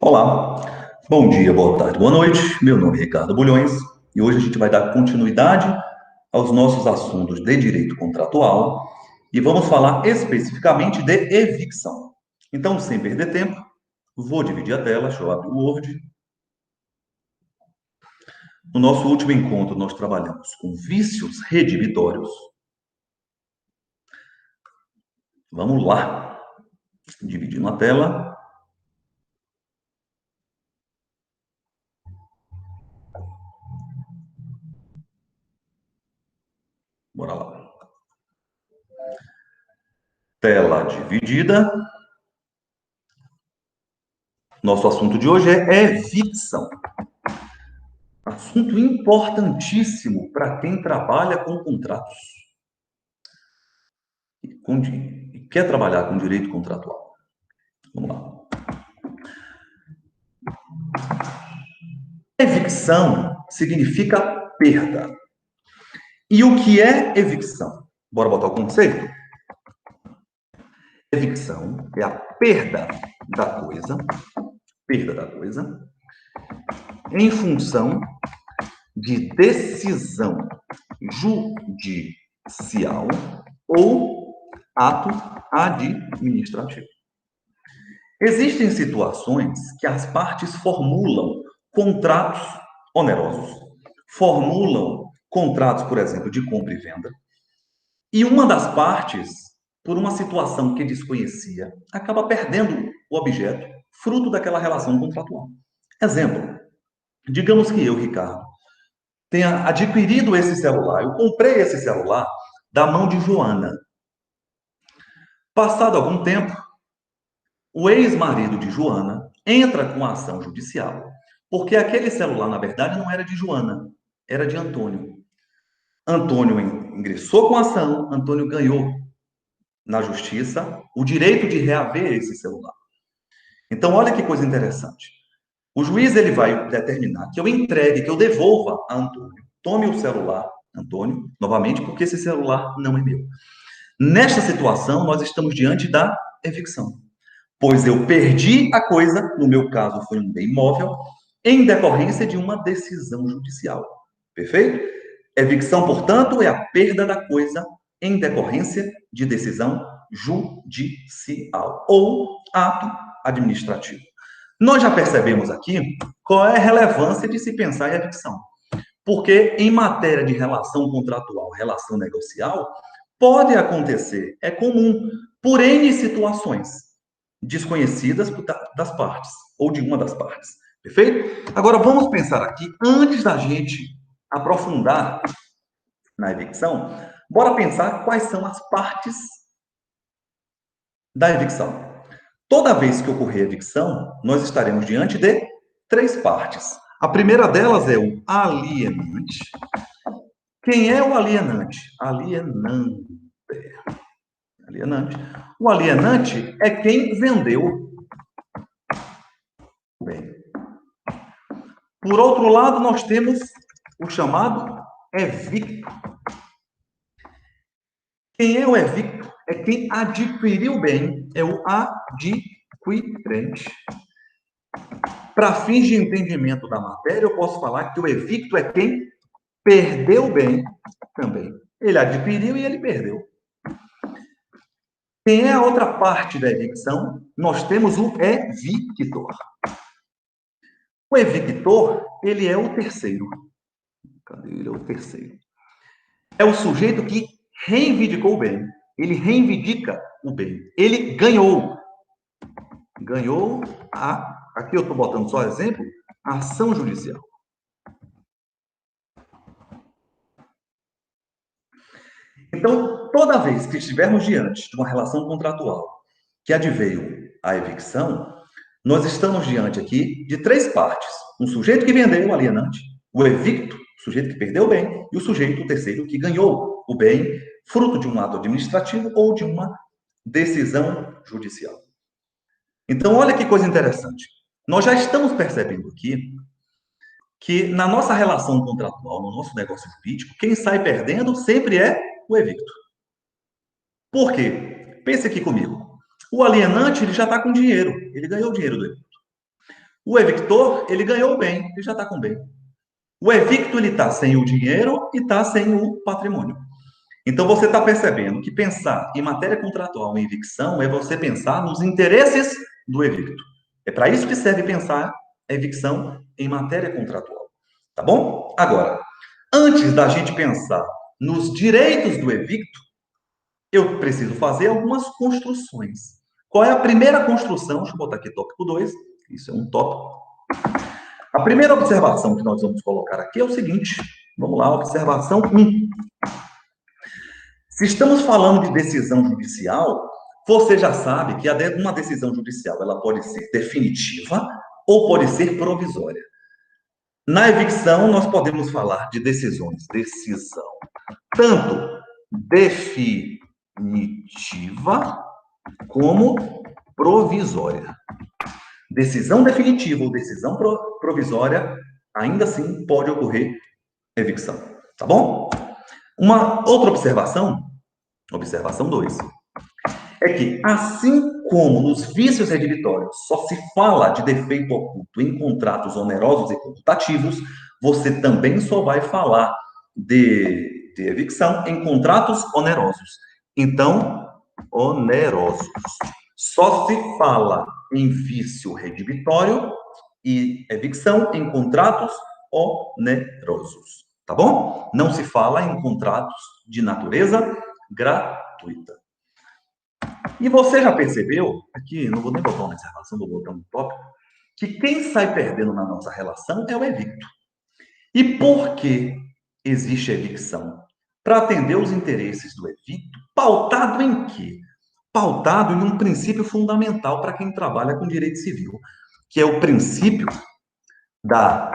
Olá, bom dia, boa tarde, boa noite. Meu nome é Ricardo Bulhões e hoje a gente vai dar continuidade aos nossos assuntos de direito contratual e vamos falar especificamente de evicção. Então, sem perder tempo, vou dividir a tela, deixa eu abrir o Word. No nosso último encontro, nós trabalhamos com vícios redibitórios. Vamos lá, dividindo a tela. Bora lá. Tela dividida. Nosso assunto de hoje é evicção. Assunto importantíssimo para quem trabalha com contratos e quer trabalhar com direito contratual. Vamos lá. Evicção significa perda. E o que é evicção? Bora botar o conceito? Evicção é a perda da coisa, em função de decisão judicial ou ato administrativo. Existem situações que as partes formulam contratos onerosos, formulam contratos, por exemplo, de compra e venda, e uma das partes, por uma situação que desconhecia, acaba perdendo o objeto, fruto daquela relação contratual. Exemplo, digamos que eu, Ricardo, tenha adquirido esse celular, eu comprei esse celular da mão de Joana. Passado algum tempo, o ex-marido de Joana entra com a ação judicial, porque aquele celular, na verdade, não era de Joana, era de Antônio. Antônio ingressou com a ação, Antônio ganhou na justiça o direito de reaver esse celular. Então, olha que coisa interessante. O juiz ele vai determinar que eu entregue, que eu devolva a Antônio. Tome o celular, Antônio, novamente, porque esse celular não é meu. Nesta situação, nós estamos diante da evicção. Pois eu perdi a coisa, no meu caso foi um bem imóvel, em decorrência de uma decisão judicial. Perfeito? Evicção, portanto, é a perda da coisa em decorrência de decisão judicial ou ato administrativo. Nós já percebemos aqui qual é a relevância de se pensar em evicção. Porque em matéria de relação contratual, relação negocial, pode acontecer, é comum, por N situações desconhecidas das partes, ou de uma das partes. Perfeito? Agora vamos pensar aqui, antes da gente aprofundar na evicção, bora pensar quais são as partes da evicção. Toda vez que ocorrer evicção, nós estaremos diante de três partes. A primeira delas é o alienante. Quem é o alienante? Alienante. Alienante. O alienante é quem vendeu o bem. Por outro lado, nós temos o chamado evicto. Quem é o evicto? É quem adquiriu o bem, é o adquirente. Para fins de entendimento da matéria, eu posso falar que o evicto é quem perdeu o bem também. Ele adquiriu e ele perdeu. Quem é a outra parte da evicção? Nós temos o evictor. O evictor, ele é o terceiro. Cadê ele? É o terceiro. É o sujeito que reivindicou o bem. Ele reivindica o bem. Ele ganhou. Ganhou aqui eu estou botando só exemplo, a ação judicial. Então, toda vez que estivermos diante de uma relação contratual que adveio à evicção, nós estamos diante aqui de três partes. Um sujeito que vendeu, o alienante, o evicto, o sujeito que perdeu o bem, e o sujeito, o terceiro, que ganhou o bem, fruto de um ato administrativo ou de uma decisão judicial. Então, olha que coisa interessante. Nós já estamos percebendo aqui que na nossa relação contratual, no nosso negócio jurídico, quem sai perdendo sempre é o evicto. Por quê? Pense aqui comigo. O alienante ele já está com dinheiro, ele ganhou o dinheiro do evicto. O evictor, ele ganhou o bem, ele já está com o bem. O evicto, ele está sem o dinheiro e está sem o patrimônio. Então, você está percebendo que pensar em matéria contratual em evicção é você pensar nos interesses do evicto. É para isso que serve pensar a evicção em matéria contratual. Tá bom? Agora, antes da gente pensar nos direitos do evicto, eu preciso fazer algumas construções. Qual é a primeira construção? Deixa eu botar aqui tópico 2. Isso é um tópico. A primeira observação que nós vamos colocar aqui é o seguinte. Vamos lá, observação 1. Se estamos falando de decisão judicial, você já sabe que uma decisão judicial ela pode ser definitiva ou pode ser provisória. Na evicção, nós podemos falar de decisões, decisão tanto definitiva como provisória. Decisão definitiva ou decisão provisória, ainda assim pode ocorrer evicção. Tá bom? Uma outra observação, observação 2, é que, assim como nos vícios redivitórios só se fala de defeito oculto em contratos onerosos e computativos, você também só vai falar de evicção em contratos onerosos. Então, onerosos. Só se fala em vício redivitório e evicção em contratos onerosos. Tá bom? Não se fala em contratos de natureza gratuita. E você já percebeu, aqui, não vou nem botar uma observação, vou botar um tópico, que quem sai perdendo na nossa relação é o evicto. E por que existe a evicção? Para atender os interesses do evicto, pautado em quê? Pautado em um princípio fundamental para quem trabalha com direito civil, que é o princípio da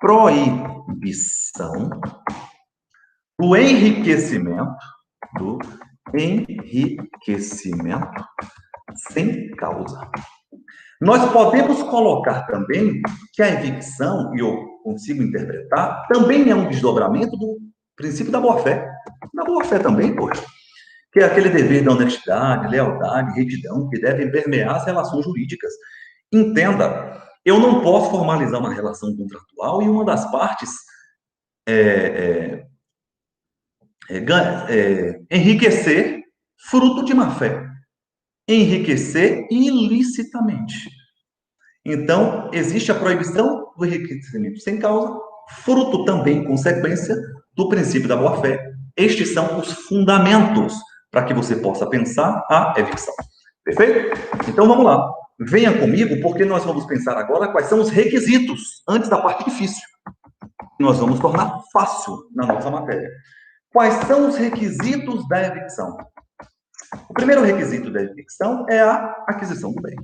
proibição do enriquecimento, sem causa. Nós podemos colocar também que a evicção, e eu consigo interpretar, também é um desdobramento do princípio da boa-fé. Da boa-fé também, poxa. Que é aquele dever da honestidade, lealdade, retidão, que devem permear as relações jurídicas. Entenda, eu não posso formalizar uma relação contratual e uma das partes enriquecer fruto de má-fé. Enriquecer ilicitamente. Então, existe a proibição do enriquecimento sem causa, fruto também, consequência, do princípio da boa-fé. Estes são os fundamentos para que você possa pensar a evicção. Perfeito? Então, vamos lá. Venha comigo, porque nós vamos pensar agora quais são os requisitos, antes da parte difícil. Nós vamos tornar fácil na nossa matéria. Quais são os requisitos da evicção? O primeiro requisito da evicção é a aquisição do bem.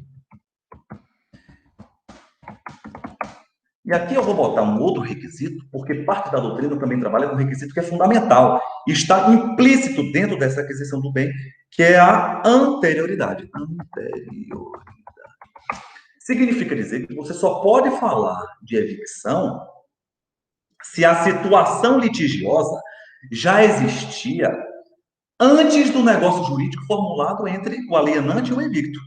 E aqui eu vou botar um outro requisito, porque parte da doutrina também trabalha com um requisito que é fundamental, e está implícito dentro dessa aquisição do bem, que é a anterioridade. Anterioridade. Significa dizer que você só pode falar de evicção se a situação litigiosa já existia antes do negócio jurídico formulado entre o alienante e o evicto.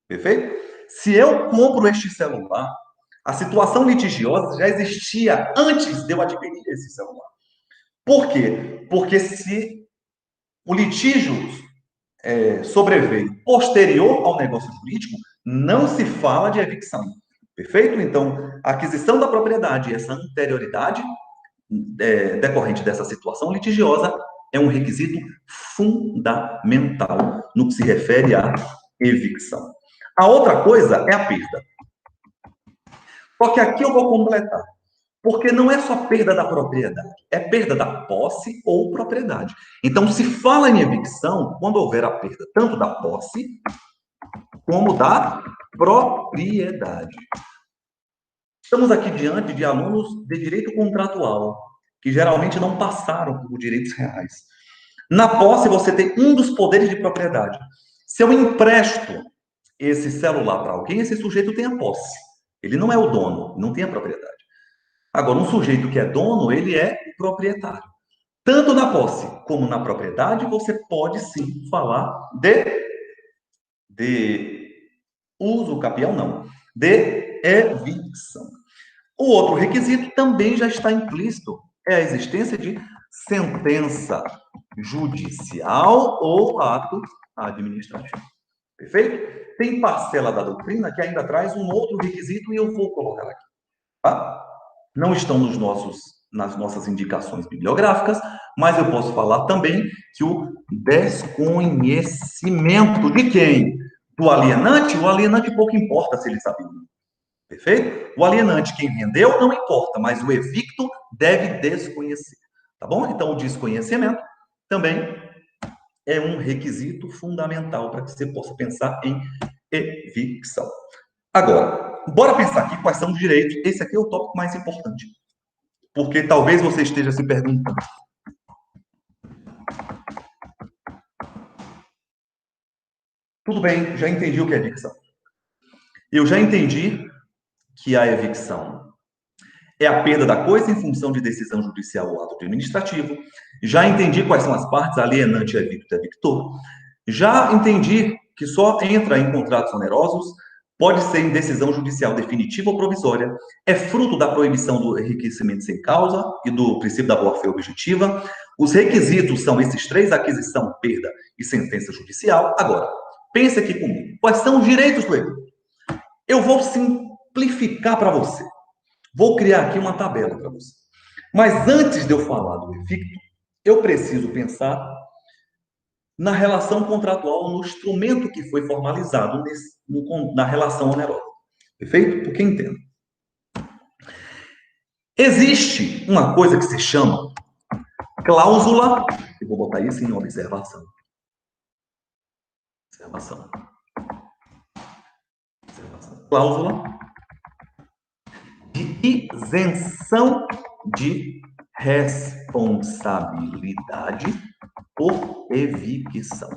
Perfeito? Se eu compro este celular, a situação litigiosa já existia antes de eu adquirir esse celular. Por quê? Porque se o litígio sobreveio posterior ao negócio jurídico, não se fala de evicção. Perfeito? Então, a aquisição da propriedade e essa anterioridade decorrente dessa situação litigiosa é um requisito fundamental no que se refere à evicção. A outra coisa é a perda. Só que aqui eu vou completar. Porque não é só perda da propriedade, é perda da posse ou propriedade. Então, se fala em evicção quando houver a perda tanto da posse como da propriedade. Estamos aqui diante de alunos de direito contratual, que geralmente não passaram por direitos reais. Na posse, você tem um dos poderes de propriedade. Se eu empresto esse celular para alguém, esse sujeito tem a posse. Ele não é o dono, não tem a propriedade. Agora, um sujeito que é dono, ele é proprietário. Tanto na posse como na propriedade, você pode sim falar de uso capião, não, de evicção. O outro requisito também já está implícito, é a existência de sentença judicial ou ato administrativo. Perfeito? Tem parcela da doutrina que ainda traz um outro requisito e eu vou colocar aqui. Tá? Não estão nas nossas indicações bibliográficas, mas eu posso falar também que o desconhecimento de quem? Do alienante, o alienante pouco importa se ele sabe. Perfeito? O alienante, quem vendeu, não importa, mas o evicto deve desconhecer. Tá bom? Então, o desconhecimento também é um requisito fundamental para que você possa pensar em evicção. Agora, bora pensar aqui quais são os direitos. Esse aqui é o tópico mais importante. Porque talvez você esteja se perguntando. Tudo bem, já entendi o que é evicção. Eu já entendi que a evicção é a perda da coisa em função de decisão judicial ou ato administrativo. Já entendi quais são as partes, alienante, evicto e evictor. Já entendi que só entra em contratos onerosos, pode ser em decisão judicial definitiva ou provisória, é fruto da proibição do enriquecimento sem causa e do princípio da boa-fé objetiva. Os requisitos são esses três: aquisição, perda e sentença judicial. Agora, pense aqui comigo. Quais são os direitos do evicto? Eu vou simplificar para você. Vou criar aqui uma tabela para você. Mas antes de eu falar do evicto, eu preciso pensar na relação contratual, no instrumento que foi formalizado na relação onerosa. Perfeito? Porque entendo. Existe uma coisa que se chama cláusula, eu vou botar isso em observação. Observação. Cláusula de isenção de responsabilidade por evicção.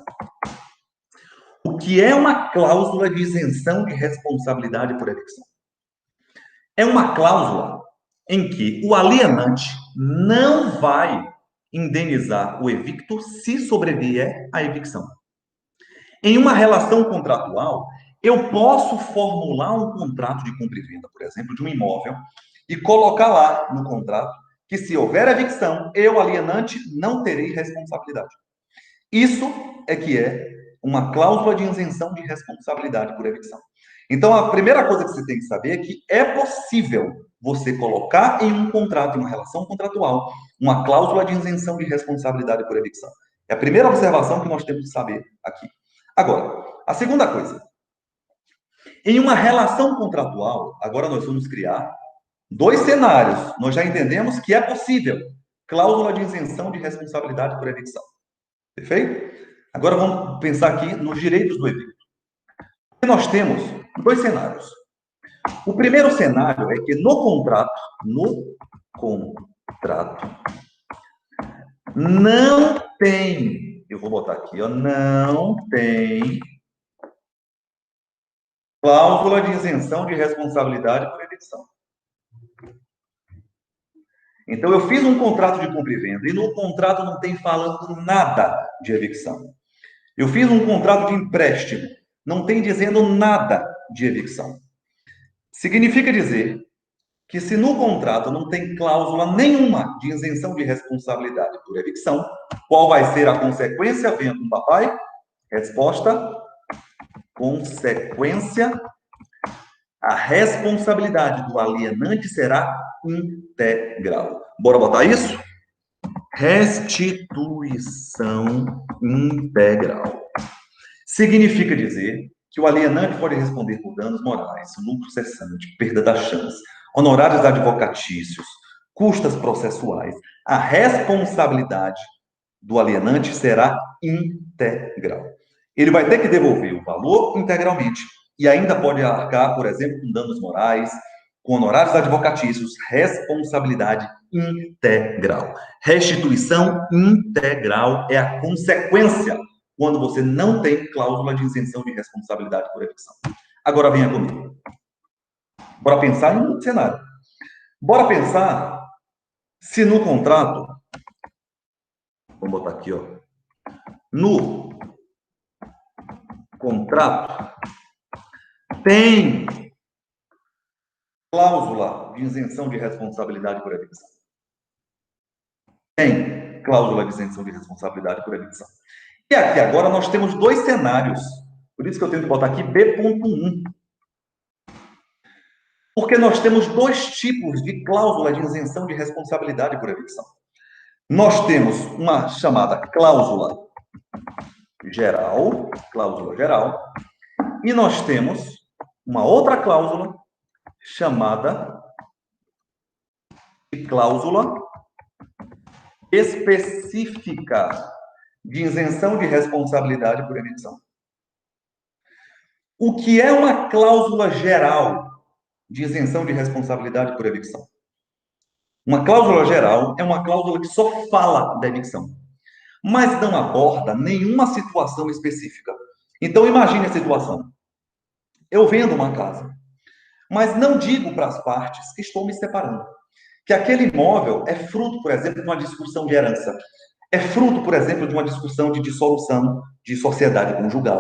O que é uma cláusula de isenção de responsabilidade por evicção? É uma cláusula em que o alienante não vai indenizar o evicto se sobrevier a evicção. Em uma relação contratual, eu posso formular um contrato de compra e venda, por exemplo, de um imóvel, e colocar lá no contrato que se houver evicção, eu, alienante, não terei responsabilidade. Isso é que é uma cláusula de isenção de responsabilidade por evicção. Então, a primeira coisa que você tem que saber é que é possível você colocar em um contrato, em uma relação contratual, uma cláusula de isenção de responsabilidade por evicção. É a primeira observação que nós temos que saber aqui. Agora, a segunda coisa. Em uma relação contratual, agora nós vamos criar dois cenários. Nós já entendemos que é possível cláusula de isenção de responsabilidade por evicção. Perfeito? Agora vamos pensar aqui nos direitos do evicto. Nós temos dois cenários. O primeiro cenário é que no contrato, não tem, eu vou botar aqui, ó, não tem cláusula de isenção de responsabilidade por evicção. Então, eu fiz um contrato de compra e venda e no contrato não tem falando nada de evicção. Eu fiz um contrato de empréstimo, não tem dizendo nada de evicção. Significa dizer que se no contrato não tem cláusula nenhuma de isenção de responsabilidade por evicção, qual vai ser a consequência? Venha com o papai. Resposta: consequência, a responsabilidade do alienante será integral. Bora botar isso? Restituição integral. Significa dizer que o alienante pode responder por danos morais, lucro cessante, perda da chance, honorários advocatícios, custas processuais. A responsabilidade do alienante será integral. Ele vai ter que devolver o valor integralmente e ainda pode arcar, por exemplo, com danos morais, com honorários advocatícios, responsabilidade integral. Restituição integral é a consequência quando você não tem cláusula de isenção de responsabilidade por evicção. Agora venha comigo. Bora pensar em um cenário. Bora pensar se no contrato, vamos botar aqui, ó, no contrato tem cláusula de isenção de responsabilidade por evicção? Tem cláusula de isenção de responsabilidade por evicção. E aqui agora nós temos dois cenários. Por isso que eu tento botar aqui B.1. Porque nós temos dois tipos de cláusula de isenção de responsabilidade por evicção. Nós temos uma chamada cláusula geral, e nós temos uma outra cláusula chamada de cláusula específica de isenção de responsabilidade por evicção. O que é uma cláusula geral de isenção de responsabilidade por evicção? Uma cláusula geral é uma cláusula que só fala da evicção, mas não aborda nenhuma situação específica. Então, imagine a situação. Eu vendo uma casa, mas não digo para as partes que estou me separando, que aquele imóvel é fruto, por exemplo, de uma discussão de herança, é fruto, por exemplo, de uma discussão de dissolução de sociedade conjugal,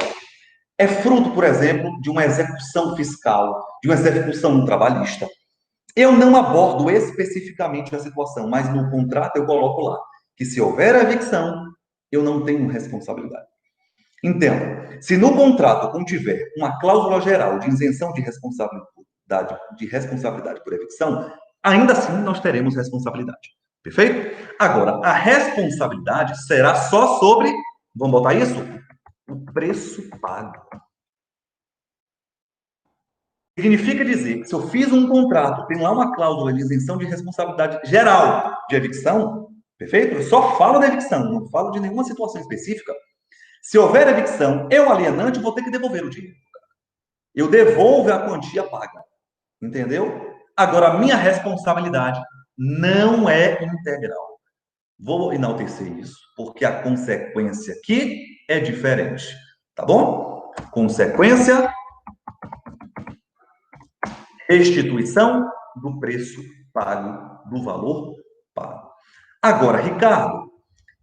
é fruto, por exemplo, de uma execução fiscal, de uma execução trabalhista. Eu não abordo especificamente a situação, mas no contrato eu coloco lá que se houver evicção, eu não tenho responsabilidade. Entenda, se no contrato contiver uma cláusula geral de isenção de responsabilidade por evicção, ainda assim nós teremos responsabilidade. Perfeito? Agora, a responsabilidade será só sobre, vamos botar isso? O preço pago. Significa dizer que se eu fiz um contrato, tem lá uma cláusula de isenção de responsabilidade geral de evicção, perfeito? Eu só falo da evicção, não falo de nenhuma situação específica. Se houver evicção, eu, alienante, vou ter que devolver o dinheiro. Eu devolvo a quantia paga. Entendeu? Agora, a minha responsabilidade não é integral. Vou enaltecer isso, porque a consequência aqui é diferente. Tá bom? Consequência, restituição do preço pago, do valor pago. Agora, Ricardo,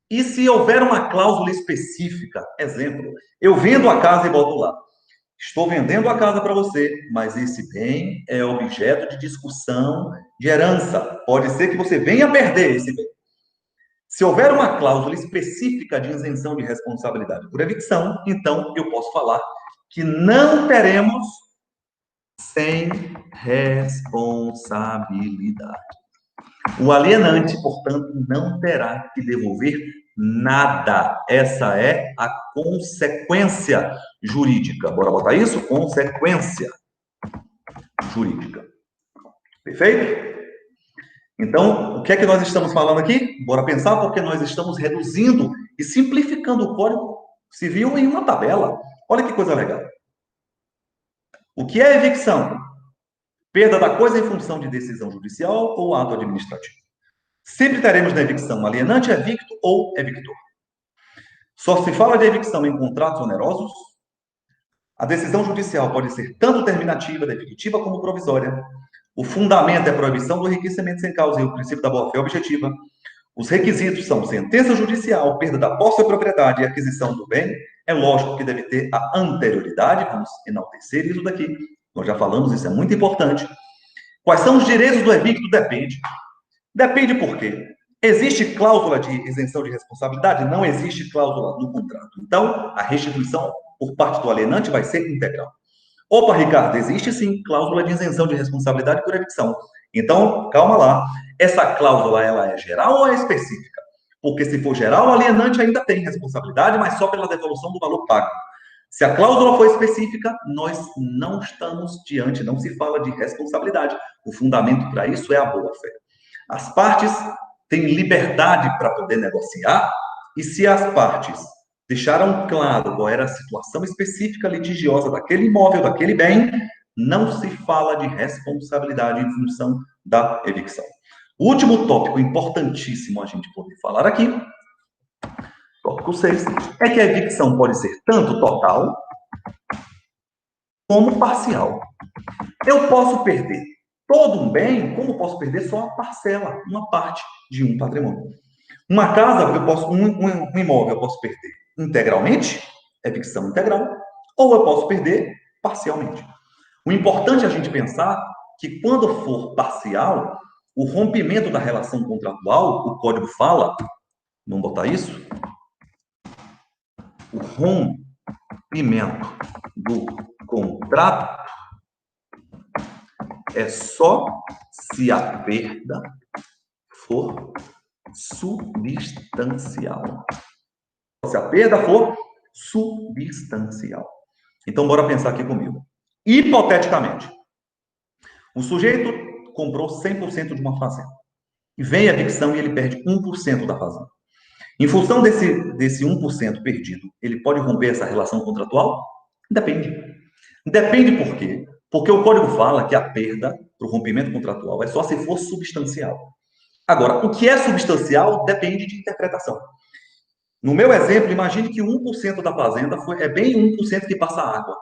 e se houver uma cláusula específica? Exemplo, eu vendo a casa e boto lá. Estou vendendo a casa para você, mas esse bem é objeto de discussão de herança. Pode ser que você venha perder esse bem. Se houver uma cláusula específica de isenção de responsabilidade por evicção, então eu posso falar que não teremos sem responsabilidade. O alienante, portanto, não terá que devolver nada. Essa é a consequência jurídica. Bora botar isso? Consequência jurídica. Perfeito? Então, o que é que nós estamos falando aqui? Bora pensar, porque nós estamos reduzindo e simplificando o Código Civil em uma tabela. Olha que coisa legal. O que é evicção? Perda da coisa em função de decisão judicial ou ato administrativo. Sempre teremos na evicção alienante, evicto ou evictor. Só se fala de evicção em contratos onerosos. A decisão judicial pode ser tanto terminativa, definitiva, como provisória. O fundamento é a proibição do enriquecimento sem causa e o princípio da boa-fé objetiva. Os requisitos são sentença judicial, perda da posse ou propriedade e aquisição do bem. É lógico que deve ter a anterioridade, vamos enaltecer isso daqui. Nós já falamos, isso é muito importante. Quais são os direitos do evicto? Depende. Depende por quê? Existe cláusula de isenção de responsabilidade? Não existe cláusula no contrato. Então, a restituição por parte do alienante vai ser integral. Opa, Ricardo, existe sim cláusula de isenção de responsabilidade por evicção. Então, calma lá. Essa cláusula, ela é geral ou é específica? Porque se for geral, o alienante ainda tem responsabilidade, mas só pela devolução do valor pago. Se a cláusula for específica, nós não estamos diante, não se fala de responsabilidade. O fundamento para isso é a boa-fé. As partes têm liberdade para poder negociar, e se as partes deixaram claro qual era a situação específica litigiosa daquele imóvel, daquele bem, não se fala de responsabilidade em função da evicção. O último tópico importantíssimo a gente poder falar aqui, tópico 6, é que a evicção pode ser tanto total como parcial. Eu posso perder todo um bem, como posso perder só uma parcela, uma parte de um patrimônio. Uma casa, um imóvel, eu posso perder integralmente, evicção integral, ou eu posso perder parcialmente. O importante é a gente pensar que quando for parcial, o rompimento da relação contratual, o código fala, vamos botar isso? O rompimento do contrato é só se a perda for substancial. Se a perda for substancial. Então, bora pensar aqui comigo. Hipoteticamente, o sujeito comprou 100% de uma fazenda. E vem a evicção e ele perde 1% da fazenda. Em função desse 1% perdido, ele pode romper essa relação contratual? Depende. Depende por quê? Porque o código fala que a perda para o rompimento contratual é só se for substancial. Agora, o que é substancial depende de interpretação. No meu exemplo, imagine que 1% da fazenda é bem 1% que passa água.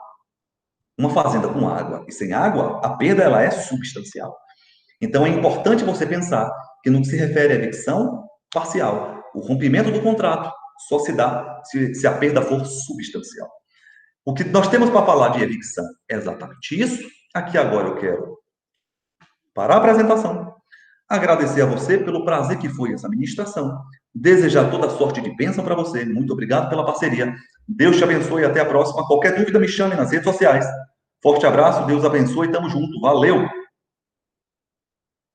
Uma fazenda com água e sem água, a perda ela é substancial. Então, é importante você pensar que no que se refere à evicção parcial, o rompimento do contrato só se dá se a perda for substancial. O que nós temos para falar de evicção é exatamente isso. Aqui agora eu quero parar a apresentação, agradecer a você pelo prazer que foi essa ministração, desejar toda sorte de bênção para você. Muito obrigado pela parceria. Deus te abençoe e até a próxima. Qualquer dúvida, me chame nas redes sociais. Forte abraço, Deus abençoe, tamo junto. Valeu!